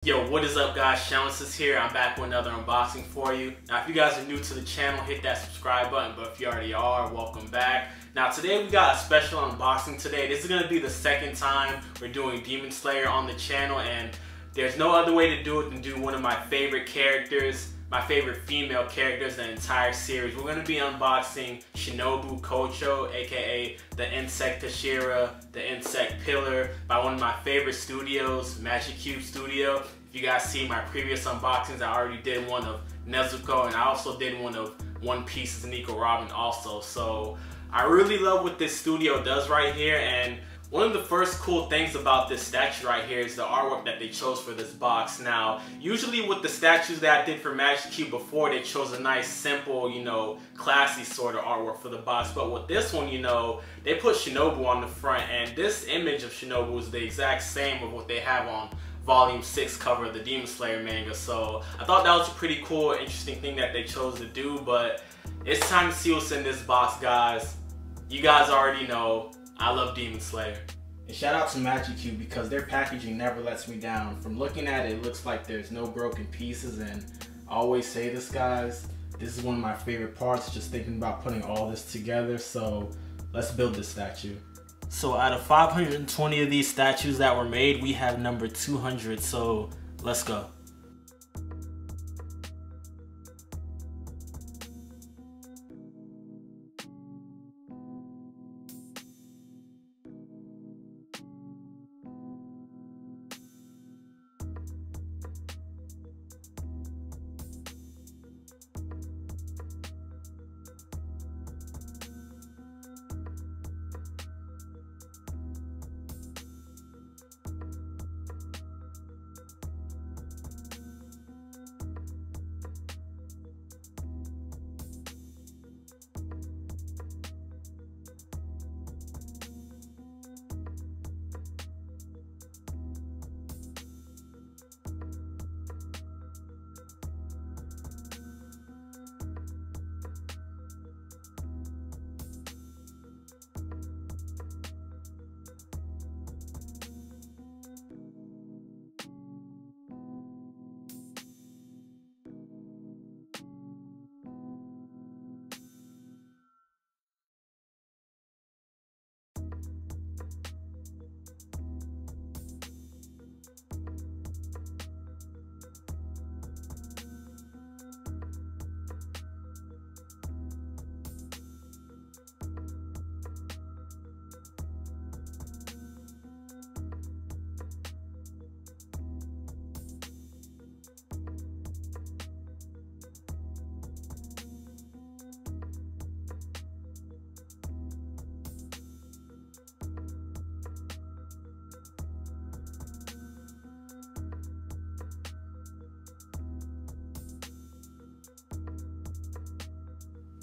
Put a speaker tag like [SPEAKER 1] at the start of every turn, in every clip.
[SPEAKER 1] Yo, what is up guys? Shamus is here. I'm back with another unboxing for you. Now if you guys are new to the channel, hit that subscribe button, but if you already are, welcome back. Now today we got a special unboxing today. This is going to be the second time we're doing Demon Slayer on the channel, and there's no other way to do it than do one of my favorite characters, my favorite female characters in the entire series. We're going to be unboxing Shinobu Kocho, aka the Insect Hashira, the Insect Pillar, by one of my favorite studios, Magic Cube Studio. If you guys see my previous unboxings, I already did one of Nezuko, and I also did one of One Piece's Nico Robin also. So I really love what this studio does right here, and one of the first cool things about this statue right here is the artwork that they chose for this box. Now, usually with the statues that I did for Magic Cube before, they chose a nice, simple, classy sort of artwork for the box. But with this one, they put Shinobu on the front, and this image of Shinobu is the exact same of what they have on Volume 6 cover of the Demon Slayer manga. So I thought that was a pretty cool, interesting thing that they chose to do. But it's time to see what's in this box, guys. You guys already know I love Demon Slayer. And shout out to Magic Cube because their packaging never lets me down. From looking at it, it looks like there's no broken pieces, and I always say this, guys, this is one of my favorite parts, just thinking about putting all this together. So let's build this statue. So out of 520 of these statues that were made, we have number 200, so let's go.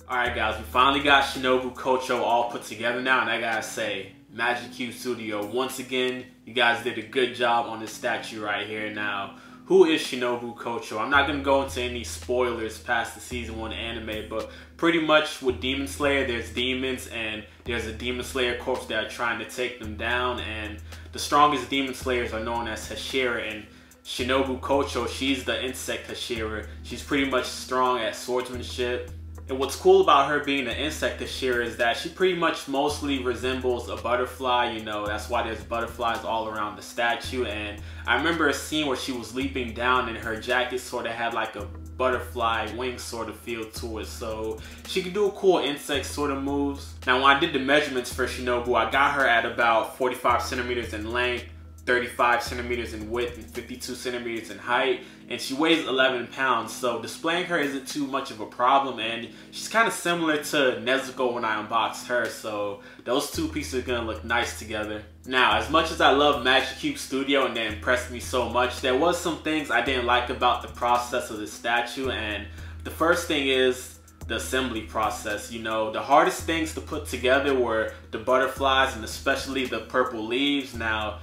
[SPEAKER 1] Alright guys, we finally got Shinobu Kocho all put together now, and I gotta say, Magic Cube Studio, once again, you guys did a good job on this statue right here. Now, who is Shinobu Kocho? I'm not gonna go into any spoilers past the Season 1 anime, but pretty much with Demon Slayer, there's demons, and there's a Demon Slayer corpse that are trying to take them down, and the strongest Demon Slayers are known as Hashira, and Shinobu Kocho, she's the Insect Hashira. She's pretty much strong at swordsmanship. And what's cool about her being an Insect Hashira is that she pretty much mostly resembles a butterfly, that's why there's butterflies all around the statue. And I remember a scene where she was leaping down and her jacket sort of had like a butterfly wing sort of feel to it. So she can do cool insect sort of moves. Now when I did the measurements for Shinobu, I got her at about 45 centimeters in length, 35 centimeters in width, and 52 centimeters in height, and she weighs 11 pounds, so displaying her isn't too much of a problem, and she's kind of similar to Nezuko when I unboxed her, so those two pieces are gonna look nice together. Now, as much as I love Magic Cube Studio and they impressed me so much, there was some things I didn't like about the process of the statue, and the first thing is the assembly process. The hardest things to put together were the butterflies and especially the purple leaves. Now,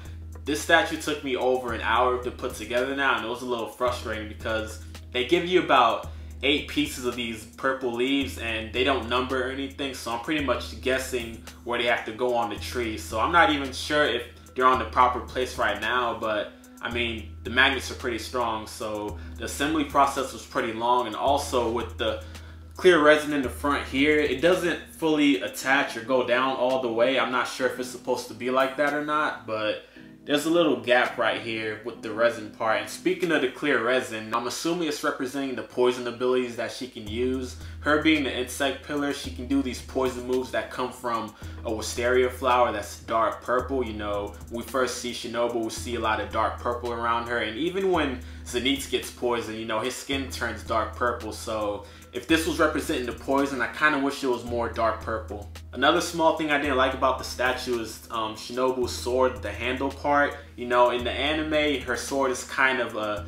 [SPEAKER 1] this statue took me over an hour to put together now, and it was a little frustrating because they give you about 8 pieces of these purple leaves and they don't number or anything, so I'm pretty much guessing where they have to go on the tree. So I'm not even sure if they're on the proper place right now, but I mean, the magnets are pretty strong, so the assembly process was pretty long, and also with the clear resin in the front here, it doesn't fully attach or go down all the way. I'm not sure if it's supposed to be like that or not, but there's a little gap right here with the resin part. And speaking of the clear resin, I'm assuming it's representing the poison abilities that she can use. Her being the insect pillar, she can do these poison moves that come from a wisteria flower that's dark purple. You know, when we first see Shinobu, we see a lot of dark purple around her. And even when Zenitsu gets poisoned, you know, his skin turns dark purple. So if this was representing the poison, I kind of wish it was more dark purple. Another small thing I didn't like about the statue is Shinobu's sword, the handle part. You know, in the anime, her sword is kind of a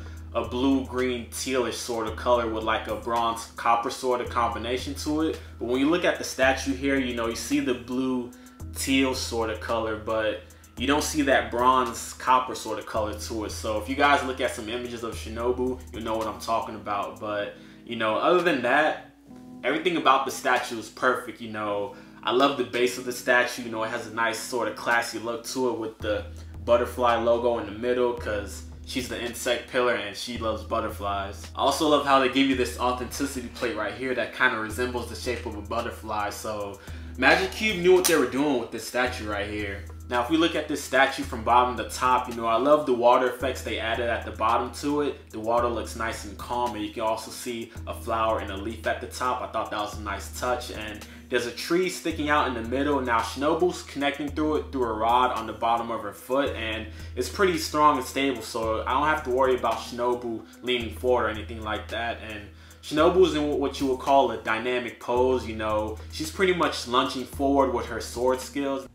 [SPEAKER 1] blue-green tealish sort of color with like a bronze copper sort of combination to it. But when you look at the statue here, you know, you see the blue teal sort of color, but you don't see that bronze copper sort of color to it. So if you guys look at some images of Shinobu, you'll know what I'm talking about. But you know, other than that, everything about the statue is perfect. You know, I love the base of the statue. You know, it has a nice sort of classy look to it with the butterfly logo in the middle, because she's the insect pillar and she loves butterflies. I also love how they give you this authenticity plate right here that kind of resembles the shape of a butterfly. So Magic Cube knew what they were doing with this statue right here. Now, if we look at this statue from bottom to top, you know, I love the water effects they added at the bottom to it. The water looks nice and calm, and you can also see a flower and a leaf at the top. I thought that was a nice touch. And there's a tree sticking out in the middle. Now, Shinobu's connecting through it through a rod on the bottom of her foot, and it's pretty strong and stable, so I don't have to worry about Shinobu leaning forward or anything like that. And Shinobu's in what you would call a dynamic pose. You know, she's pretty much lunging forward with her sword skills.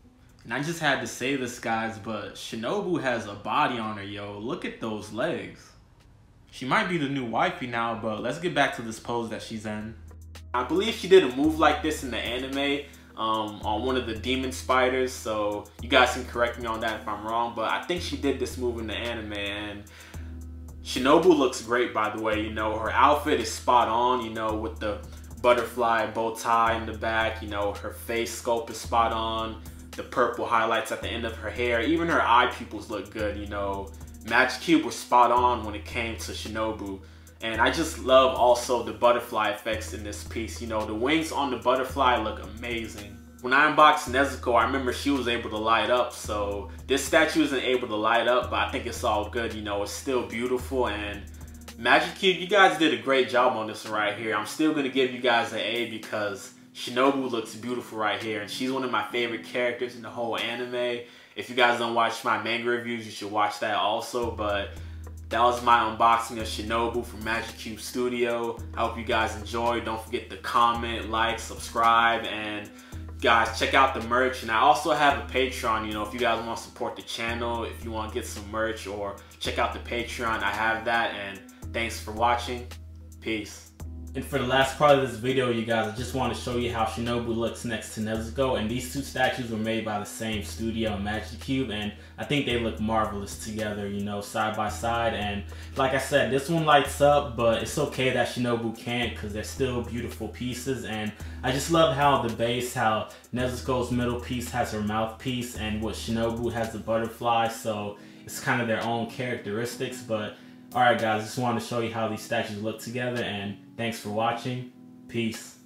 [SPEAKER 1] And I just had to say this, guys, but Shinobu has a body on her, yo. Look at those legs. She might be the new wifey now, but let's get back to this pose that she's in. I believe she did a move like this in the anime on one of the demon spiders, so you guys can correct me on that if I'm wrong, but I think she did this move in the anime. And Shinobu looks great, by the way. You know, her outfit is spot on, you know, with the butterfly bow tie in the back. You know, her face sculpt is spot on. The purple highlights at the end of her hair. Even her eye pupils look good, you know. Magic Cube was spot on when it came to Shinobu. And I just love also the butterfly effects in this piece. You know, the wings on the butterfly look amazing. When I unboxed Nezuko, I remember she was able to light up. So this statue isn't able to light up, but I think it's all good. You know, it's still beautiful. And Magic Cube, you guys did a great job on this one right here. I'm still going to give you guys an A because Shinobu looks beautiful right here, and she's one of my favorite characters in the whole anime. If you guys don't watch my manga reviews, you should watch that also. But that was my unboxing of Shinobu from Magic Cube Studio. I hope you guys enjoyed. Don't forget to comment, like, subscribe, and guys, check out the merch. And I also have a Patreon. You know, if you guys want to support the channel, if you want to get some merch or check out the Patreon, I have that. And thanks for watching. Peace. And for the last part of this video, you guys, I just want to show you how Shinobu looks next to Nezuko. And these two statues were made by the same studio, Magic Cube, and I think they look marvelous together, you know, side by side. And like I said, this one lights up, but it's okay that Shinobu can't because they're still beautiful pieces. And I just love how the base, how Nezuko's middle piece has her mouthpiece, and what Shinobu has the butterfly, so it's kind of their own characteristics. But alright guys, just wanted to show you how these statues look together, and thanks for watching. Peace.